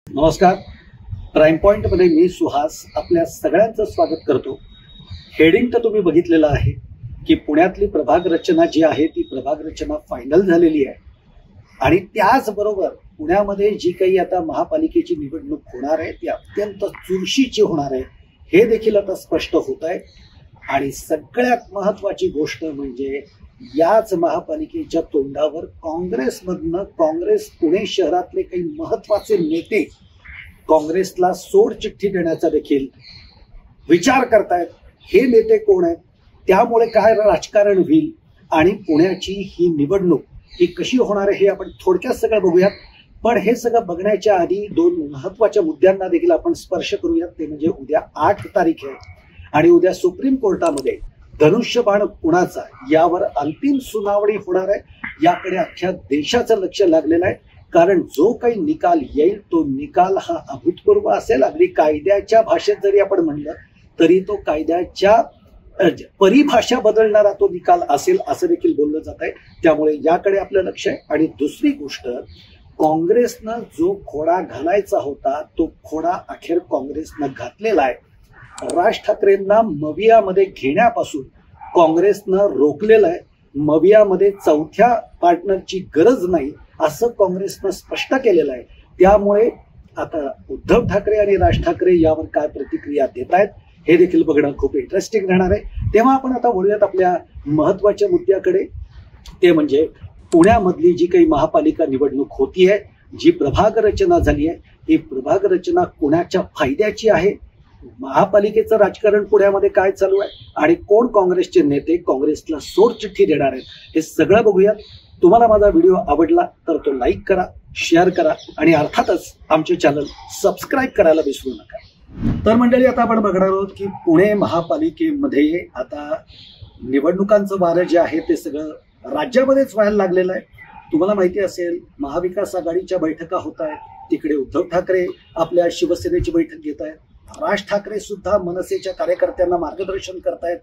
नमस्कार. Prime point मध्ये मी सुहास आपल्या सगळ्यांचं स्वागत करतो. हेडिंग तर तुम्ही बघितलेलं आहे की पुण्यातली प्रभाग रचना जी आहे ती प्रभाग रचना फायनल झालेली आहे आणि त्याचबरोबर पुण्यामध्ये जी काही आता महापालिकेची निवडणूक होणार आहे ती अत्यंत चुरशीची होणार आहे हे देखील आता स्पष्ट होत आहे. आणि सगळ्यात महत्वाची गोष्ट म्हणजे याच महापालिकेच्या तोंडावर काँग्रेसमधनं काँग्रेस पुणे शहरातले काही महत्वाचे नेते काँग्रेसला सोड चिठ्ठी देण्याचा देखील विचार करतायत. हे नेते कोण आहेत, त्यामुळे काय राजकारण होईल आणि पुण्याची ही निवडणूक ही कशी होणार आहे हे आपण थोडक्यात सगळं बघूयात. पण हे सगळं बघण्याच्या आधी दोन महत्वाच्या मुद्द्यांना देखील आपण स्पर्श करूयात. ते म्हणजे उद्या 8 तारीख आहे आणि उद्या सुप्रीम कोर्टामध्ये धनुष्यबाण कुणाचा यावर अंतिम सुनावणी होणार आहे. याकडे अख्ख्या देशाचं लक्ष लागलेलं आहे, कारण जो काही निकाल येईल तो निकाल हा अभूतपूर्व असेल. अगदी कायद्याच्या भाषेत जरी आपण म्हणलं तरी तो कायद्याच्या परिभाषा बदलणारा तो निकाल असेल असं देखील बोललं जात आहे. त्यामुळे याकडे आपलं लक्ष आहे. आणि दुसरी गोष्ट, काँग्रेसनं जो खोडा घालायचा होता तो खोडा अखेर काँग्रेसनं घातलेला आहे. राज ठाकरेंना मवियामध्ये घेण्यापासून काँग्रेसनं रोखलेलं आहे. मवियामध्ये चौथ्या पार्टनरची गरज नाही असं काँग्रेसनं स्पष्ट केलेलं आहे. त्यामुळे आता उद्धव ठाकरे आणि राज ठाकरे यावर काय प्रतिक्रिया देत आहेत हे देखील बघणं खूप इंटरेस्टिंग राहणार आहे. तेव्हा आपण आता वळूयात आपल्या महत्वाच्या मुद्द्याकडे. ते म्हणजे पुण्यामधली जी काही महापालिका निवडणूक होतीये, जी प्रभाग रचना झाली आहे, ही प्रभाग रचना कोणाच्या फायद्याची आहे, महापालिकेचं राजकारण पुण्यामध्ये काय चालू आहे आणि कोण काँग्रेसचे नेते काँग्रेसला सोड चिठ्ठी देणार आहेत हे सगळं बघूयात. तुम्हाला माझा व्हिडिओ आवडला तर तो लाईक करा, शेअर करा आणि अर्थातच आमचे चॅनल सबस्क्राईब करायला विसरू नका. तर मंडळी, आता आपण बघणार आहोत की पुणे महापालिकेमध्ये आता निवडणुकांचं वारं जे आहे ते सगळं राज्यामध्येच व्हायला लागलेलं आहे. तुम्हाला माहिती असेल, महाविकास आघाडीच्या बैठका होत आहेत, तिकडे उद्धव ठाकरे आपल्या शिवसेनेची बैठक घेत आहेत, राज ठाकरे सुद्धा मनसेच्या कार्यकर्त्यांना मार्गदर्शन करतायत.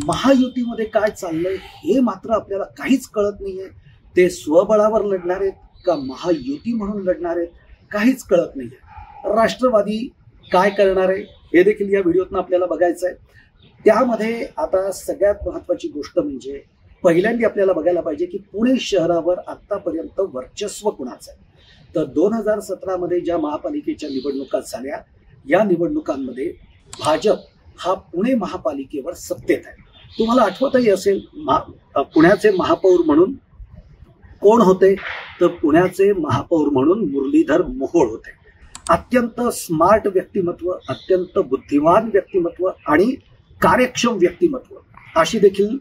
महायुतीमध्ये काय चाललंय हे मात्र आपल्याला काहीच कळत नाहीये. ते स्वबळावर लढणार आहेत का महायुती म्हणून लढणार आहेत काहीच कळत नाहीये. राष्ट्रवादी काय करणार आहे हे देखील या व्हिडिओतून आपल्याला बघायचं आहे. त्यामध्ये आता सगळ्यात महत्वाची गोष्ट म्हणजे पहिल्यांदा आपल्याला बघायला पाहिजे की पुणे शहरावर आतापर्यंत वर्चस्व कुणाचं आहे. तर 2017 मध्ये ज्या महापालिकेच्या निवडणुका झाल्या, या निवडणुकांमध्ये भाजप हा पुणे महापालिकेवर सत्तेत आहे. तुम्हाला आठवतही असेल, पुण्याचे महापौर म्हणून कोण होते, तर पुण्याचे महापौर म्हणून मुरलीधर मोहोळ होते. अत्यंत स्मार्ट व्यक्तिमत्व, अत्यंत बुद्धिमान व्यक्तिमत्व आणि कार्यक्षम व्यक्तिमत्व अशी देखील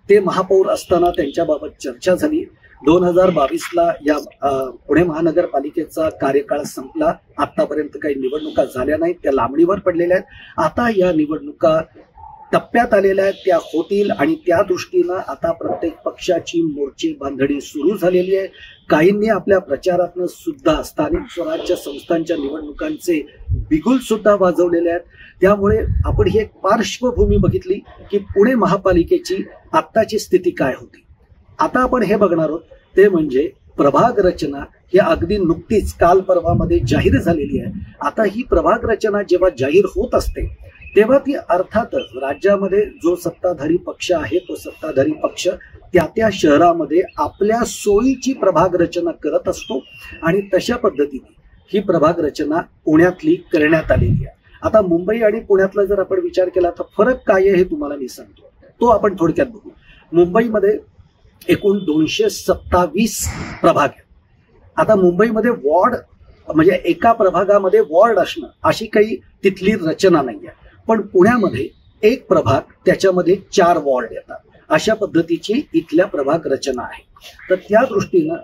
ते महापौर असताना त्यांच्याबाबत चर्चा झाली. 2022ला या पुणे महानगरपालिकेचा कार्यकाळ संपला. आतापर्यंत काही निवडणुका झाल्या नाहीत, त्या लांबणीवर पडलेल्या आहेत. आता या निवडणुका टप्प्यात आलेल्या आहेत, त्या होतील आणि त्या दृष्टीनं आता प्रत्येक पक्षाची मोर्चे बांधणी सुरू झालेली आहे. काहींनी आपल्या प्रचारातनं सुद्धा स्थानिक स्वराज्य संस्थांच्या निवडणुकांचे बिगुल सुद्धा वाजवलेले आहेत. त्यामुळे आपण ही एक पार्श्वभूमी बघितली की पुणे महापालिकेची आत्ताची स्थिती काय होती. आता आपण हे बघणार आहोत ते म्हणजे प्रभाग रचना ही अगदी नुकतीच काल परवामध्ये जाहीर झालेली आहे. आता ही प्रभाग रचना जेव्हा जाहीर होत असते तेव्हा ती अर्थातच राज्यामध्ये जो सत्ताधारी पक्ष आहे तो सत्ताधारी पक्ष त्या त्या शहरामध्ये आपल्या सोयीची प्रभाग रचना करत असतो आणि तशा पद्धतीने ही प्रभाग रचना पुण्यातली करण्यात आलेली आहे. आता मुंबई आणि पुण्यातला जर आपण विचार केला तर फरक काय आहे हे तुम्हाला मी सांगतो, तो आपण थोडक्यात बघू. मुंबईमध्ये एकूण 227 प्रभाग आहेत. आता मुंबईमध्ये वॉर्ड म्हणजे एका प्रभागामध्ये वॉर्ड असणं अशी काही तिथली रचना नाही आहे. पण पुण्यामध्ये एक प्रभाग त्याच्यामध्ये 4 वॉर्ड येतात, अशा पद्धतीची इथल्या प्रभाग रचना आहे. तर त्या दृष्टीनं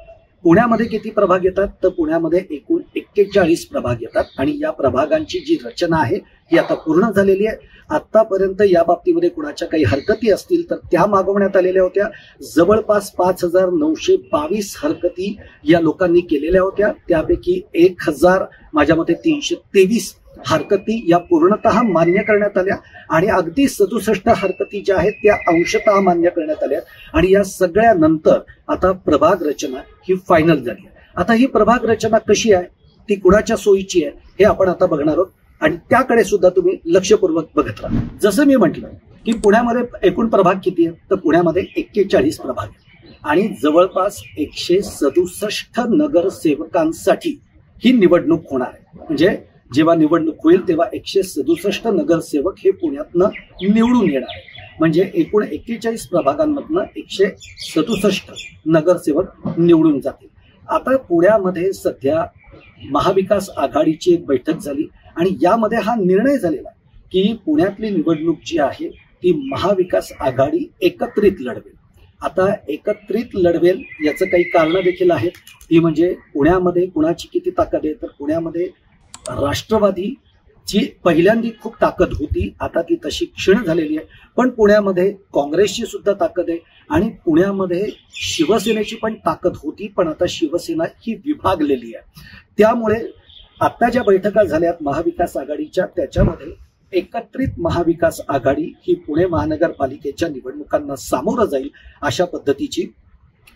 पुण्यामध्ये किती प्रभाग येतात, तर पुण्यामध्ये एकूण 41 प्रभाग येतात आणि या प्रभागांची जी रचना आहे ही आता पूर्ण झालेली आहे. आतापर्यंत या बाबतीमध्ये कुणाच्या काही हरकती असतील तर त्या मागवण्यात आलेल्या होत्या. जवळपास 5922 हरकती या लोकांनी केलेल्या होत्या. त्यापैकी 1000 माझ्या मते 323 हरकती या पूर्णतः मान्य करण्यात आल्या आणि अगदी 67 हरकती ज्या आहेत त्या अंशतः मान्य करण्यात आल्या आणि या सगळ्यानंतर आता प्रभाग रचना ही फायनल झाली. आता ही प्रभाग रचना कशी आहे ती कुणाच्या सोयीची आहे हे आपण आता बघणार आहोत आणि त्याकडे सुद्धा तुम्ही लक्षपूर्वक बघत राहा. जसं मी म्हटलं की पुण्यामध्ये एकूण प्रभाग किती आहे, तर पुण्यामध्ये 41 प्रभाग आहे आणि जवळपास 167 नगरसेवकांसाठी ही निवडणूक होणार आहे. म्हणजे जेव्हा निवडणूक होईल तेव्हा 167 नगरसेवक हे पुण्यातनं निवडून येणार आहे. म्हणजे एकूण 41 प्रभागांमधनं 167 नगरसेवक निवडून जातील. आता पुण्यामध्ये सध्या महाविकास आघाडीची एक बैठक झाली आणि यामध्ये हा निर्णय झालेला की पुण्यातली निवडणूक जी आहे ती महाविकास आघाडी एकत्रित लढवेल. आता एकत्रित लढवेल याचं काही कारणं देखील आहेत. ती म्हणजे पुण्यामध्ये कुणाची किती ताकद आहे, तर पुण्यामध्ये राष्ट्रवादीची पहिल्यांदा खूप ताकद होती, आता ती तशी क्षीण झालेली आहे. पण पुण्यामध्ये काँग्रेसची सुद्धा ताकद आहे आणि पुण्यामध्ये शिवसेनेची पण ताकद होती, पण आता शिवसेना ही विभागलेली आहे. त्यामुळे आता ज्या बैठका झाल्यात महाविकास आघाडीच्या त्याच्यामध्ये एकत्रित महाविकास आघाडी ही पुणे महानगरपालिकेच्या निवडणुकांना सामोरं जाईल अशा पद्धतीची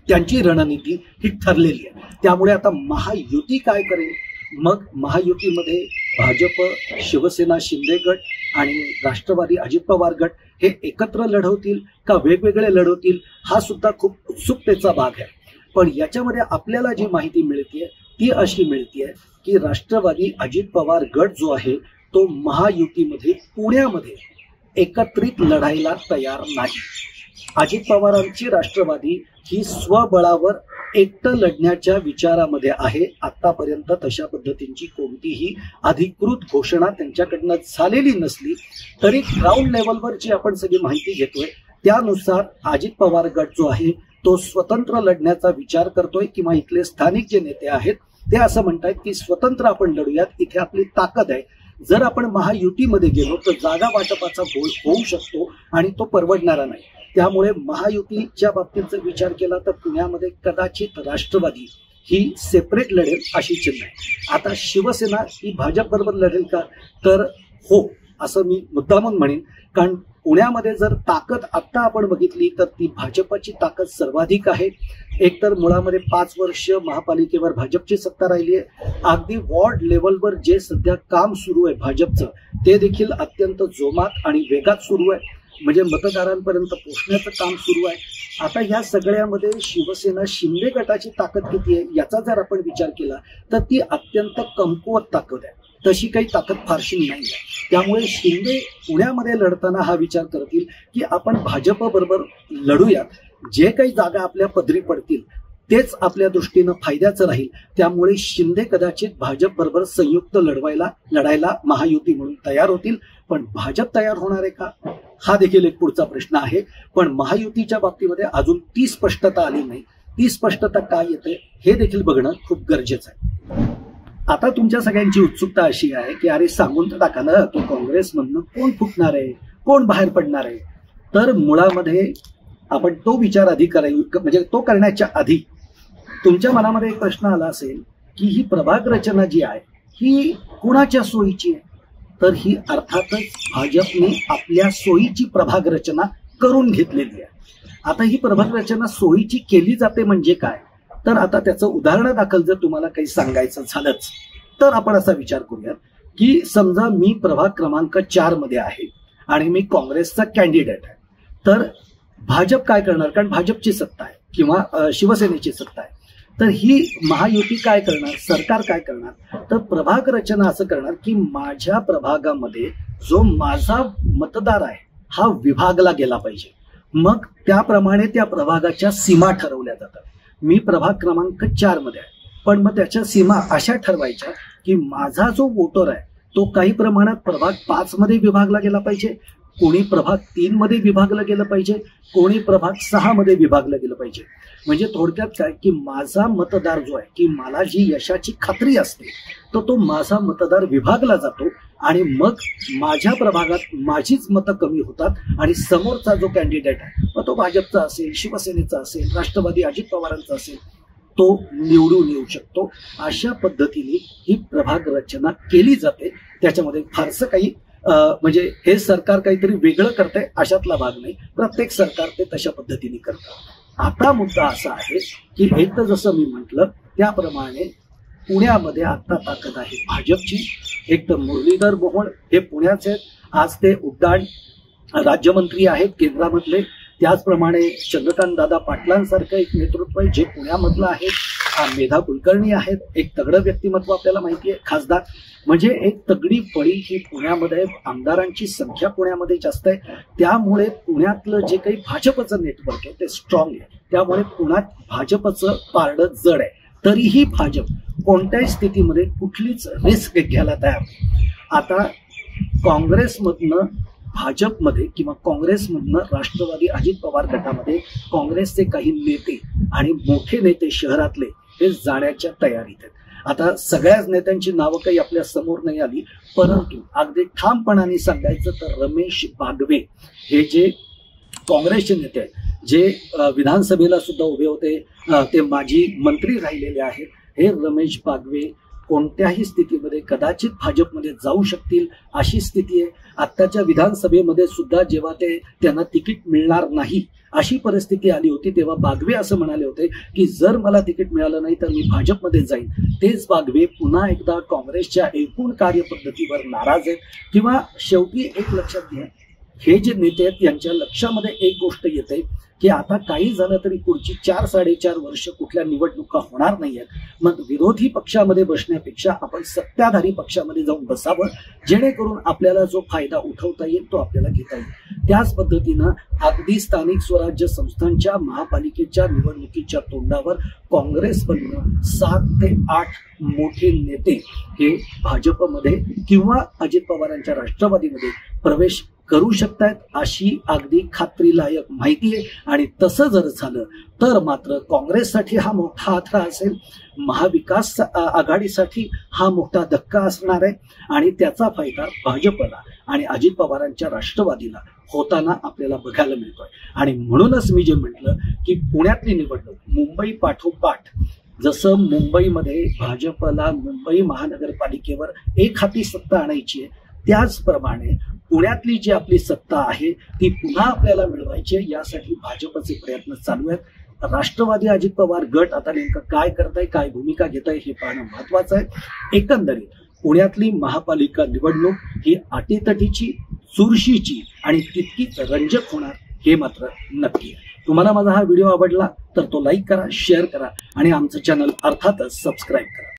त्यांची रणनीती ही ठरलेली आहे. त्यामुळे आता महायुती काय करेल, मग महायुतीमध्ये भाजप, शिवसेना शिंदे गट आणि राष्ट्रवादी अजित पवार गट हे एकत्र लढवतील का वेगवेगळे लढवतील हा सुद्धा खूप उत्सुकतेचा भाग आहे. पण याच्यामध्ये आपल्याला जी माहिती मिळते ती अशी मिळते की राष्ट्रवादी अजित पवार गट जो आहे तो महायुतीमध्ये पुण्यामध्ये एकत्रित लढायला तयार नाही. अजित पवारांची राष्ट्रवादी ही स्वबळावर एकटं लढण्याच्या विचारामध्ये आहे. आतापर्यंत तशा पद्धतीची कोणतीही अधिकृत घोषणा त्यांच्याकडनं झालेली नसली तरी ग्राउंड लेवलवर जी आपण सगळी माहिती घेतोय त्यानुसार अजित पवार गट जो आहे तो स्वतंत्र लढण्याचा विचार करतोय किंवा इथले स्थानिक जे नेते आहेत ते असं म्हणतात की स्वतंत्र आपण लढूयात, इथे आपली ताकद आहे. जर आपण महायुतीमध्ये गेलो तर जागा वाटपाचा घोळ होऊ शकतो आणि तो परवडणारा नाही. त्यामुळे महायुतीच्या बाबतीत जर विचार केला तर पुण्यामध्ये कदाचित राष्ट्रवादी ही सेपरेट लढेल अशी चिन्ह आहे. आता शिवसेना ही भाजप बरोबर लढेल का, तर हो असं मी मुद्दामून म्हणेन. कारण पुण्यामध्ये जर ताकद आता आपण बघितली तर ती भाजपची ताकद सर्वाधिक आहे. एकतर मुळामध्ये 5 वर्ष महापालिकेवर भाजपची सत्ता राहिली आहे. अगदी वॉर्ड लेवलवर जे सध्या काम सुरू आहे भाजपचं ते देखील अत्यंत जोमात आणि वेगात सुरू आहे. म्हणजे मतदारांपर्यंत पोहोचण्याचं काम सुरू आहे. आता या सगळ्यामध्ये शिवसेना शिंदे गटाची ताकद किती आहे याचा जर आपण विचार केला तर ती अत्यंत कमकुवत ताकद आहे, तशी काही ताकद फारशी नाही आहे. त्यामुळे शिंदे पुण्यामध्ये लढताना हा विचार करतील की आपण भाजप बरोबर लढूयात, जे काही जागा आपल्या पदरी पडतील तेच आपल्या दृष्टीनं फायद्याचं राहील. त्यामुळे शिंदे कदाचित भाजप बरोबर संयुक्त लढायला महायुती म्हणून तयार होतील. पण भाजप तयार होणार आहे का हा देखील एक पुढचा प्रश्न आहे. पण महायुतीच्या बाबतीमध्ये अजून ती स्पष्टता आली नाही. ती स्पष्टता काय येते हे देखील बघणं खूप गरजेचं आहे. आता तुमच्या सगळ्यांची उत्सुकता अशी आहे की अरे सांगून तर टाका ना की काँग्रेसमधनं कोण फुटणार आहे, कोण बाहेर पडणार आहे. तर मुळामध्ये आपण तो विचार आधी म्हणजे तो करण्याच्या आधी तुमच्या मनामध्ये एक प्रश्न आला असेल की ही प्रभाग रचना जी आहे ही कुणाच्या सोयीची आहे, तर ही अर्थातच भाजपने आपल्या सोयीची प्रभाग रचना करून घेतलेली आहे. आता ही प्रभाग रचना सोयीची केली जाते म्हणजे काय, तर आता त्याचं उदाहरण दाखल जर तुम्हाला काही सांगायचं झालंच तर आपण असा विचार करूयात की समजा मी प्रभाग क्रमांक 4 मध्ये आहे आणि मी काँग्रेसचा कॅन्डिडेट आहे. तर भाजप काय करणार, कारण भाजपची सत्ता आहे किंवा शिवसेनेची सत्ता आहे, तर ही महायुती काय करणार, सरकार काय करणार, तर प्रभाग रचना असं करणार की माझ्या प्रभागामध्ये जो माझा मतदार आहे हा विभागला गेला पाहिजे. मग त्याप्रमाणे त्या प्रभागाच्या सीमा ठरवल्या जातात. मी प्रभाग क्रमांक 4 मध्ये आहे पण मग त्याच्या सीमा अशा ठरवायच्या की माझा जो वोटर आहे तो काही प्रमाणात प्रभाग 5 मध्ये विभागला गेला पाहिजे, कोणी प्रभाग 3 मध्ये विभागलं गेलं पाहिजे, कोणी प्रभाग 6 मध्ये विभागलं गेलं पाहिजे. म्हणजे थोडक्यात काय की माझा मतदार जो आहे की मला जी यशाची खात्री असते तर तो माझा मतदार विभागला जातो आणि मग माझ्या प्रभागात माझीच मतं कमी होतात आणि समोरचा जो कॅन्डिडेट आहे मग तो भाजपचा असेल, शिवसेनेचा असेल, राष्ट्रवादी अजित पवारांचा असेल तो निवडून येऊ शकतो. अशा पद्धतीने ही प्रभाग रचना केली जाते. त्याच्यामध्ये फारसं काही म्हणजे हे सरकार काहीतरी वेगळं करतंय अशातला भाग नाही. प्रत्येक सरकार ते तशा पद्धतीने करतं. आता मुद्दा असा आहे की एक तर जसं मी म्हटलं त्याप्रमाणे पुण्यामध्ये आता ताकद आहे भाजपची. एक तर मुरलीधर मोहोळ हे पुण्याचे, आज ते उड्डाण राज्यमंत्री आहेत केंद्रामधले. त्याचप्रमाणे चंद्रकांत दादा पाटलांसारखं एक नेतृत्व आहे जे पुण्यामधलं आहे. मेधा कुलकर्णी आहेत, एक तगडं व्यक्तिमत्व आपल्याला माहिती आहे, खासदार. म्हणजे एक तगडी फळी ही पुण्यामध्ये, आमदारांची संख्या पुण्यामध्ये जास्त आहे. त्यामुळे पुण्यातलं जे काही भाजपचं नेटवर्क आहे ते स्ट्रॉंग आहे. त्यामुळे पुण्यात भाजपचं पारडं जड आहे. तरीही भाजप कोणत्याही स्थितीमध्ये कुठलीच रिस्क घ्यायला तयार नाही. आता काँग्रेसमधनं भाजपमध्ये किंवा काँग्रेसमधनं राष्ट्रवादी अजित पवार गटामध्ये काँग्रेसचे काही नेते आणि मोठे नेते शहरातले हे जाण्याच्या तयारीत आहेत. आता सगळ्याच नेत्यांची नावं काही आपल्या समोर नाही आली, परंतु अगदी ठामपणाने सांगायचं तर रमेश बागवे हे जे काँग्रेसचे नेते आहेत, जे विधानसभेला सुद्धा उभे होते, ते माजी मंत्री राहिलेले आहेत, हे रमेश बागवे कोणत्याही स्थितीमध्ये कदाचित भाजपमध्ये जाऊ शकतील अशी स्थिती आहे. आत्ताच्या विधानसभेमध्ये सुद्धा जेव्हा त्यांना तिकीट मिळणार नाही अशी परिस्थिती आली होती, तेव्हा बागवे असं म्हणाले होते की जर मला तिकीट मिळालं नाही तर मी भाजपमध्ये जाईन. तेच बागवे पुन्हा एकदा काँग्रेसच्या एकूण कार्यपद्धतीवर नाराज आहेत. किंवा शेवटी एक लक्षात घ्या, हे जे नेते आहेत यांच्या लक्षामध्ये एक गोष्ट येते की आता काही झालं तरी पुढची 4-4.5 वर्ष कुठल्या निवडणुका होणार नाहीयेत. मग विरोधी पक्षामध्ये बसण्यापेक्षा आपण सत्ताधारी पक्षामध्ये जाऊन बसावं, जेणेकरून आपल्याला जो फायदा उठवता येईल तो आपल्याला घेता येईल. त्याच पद्धतीनं अगदी स्थानिक स्वराज्य संस्थांच्या महापालिकेच्या निवडणुकीच्या तोंडावर काँग्रेसमधनं 7 ते 8 मोठे नेते हे भाजपमध्ये किंवा अजित पवारांच्या राष्ट्रवादीमध्ये प्रवेश करू शकतात अशी अगदी खात्रीलायक माहिती आहे. आणि तसं जर झालं तर मात्र काँग्रेससाठी हा मोठा अथरा असेल, महाविकास आघाडीसाठी हा मोठा धक्का असणार आहे आणि त्याचा फायदा भाजपला आणि अजित पवारांच्या राष्ट्रवादीला होताना आपल्याला बघायला मिळतोय. आणि म्हणूनच मी जे म्हटलं की पुण्यातली निवडणूक मुंबई पाठोपाठ, जसं मुंबईमध्ये भाजपला मुंबई महानगरपालिकेवर एक हाती सत्ता आणायची आहे, त्याचप्रमाणे पुण्यातली जी आपली सत्ता आहे ती पुन्हा आपल्याला मिळवायची आहे. यासाठी भाजपचे प्रयत्न चालू आहेत. राष्ट्रवादी अजित पवार गट आता नेमकं काय करताय, काय भूमिका घेत आहे हे पाहणं महत्वाचं आहे. एकंदरीत पुण्यातली महापालिका निवडणूक ही अटीतटीची, चुरशीची आणि तितकीच रंजक होणार हे मात्र नक्की आहे. तुम्हाला माझा हा व्हिडिओ आवडला तर तो लाईक करा, शेअर करा आणि आमचं चॅनल अर्थातच सबस्क्राईब करा.